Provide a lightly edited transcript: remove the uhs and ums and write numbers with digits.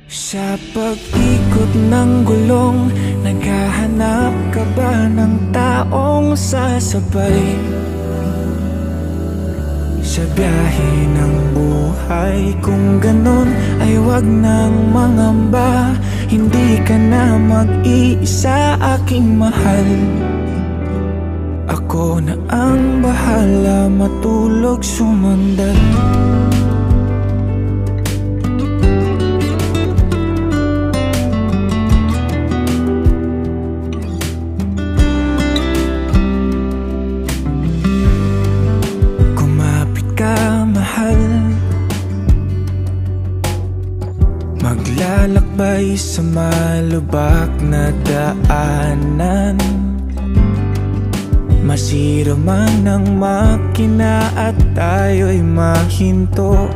Sa pag-ikot ng gulong, naghahanap ka ba ng taong sasabay? Sa biyahe ng buhay, kung ganon ay wag nang mangamba. Hindi ka na mag-iisa, aking mahal. Ako na ang bahala, matulog sumandal. Maglalakbay sa malubak na daanan, masira man ang makina at tayo'y mahinto.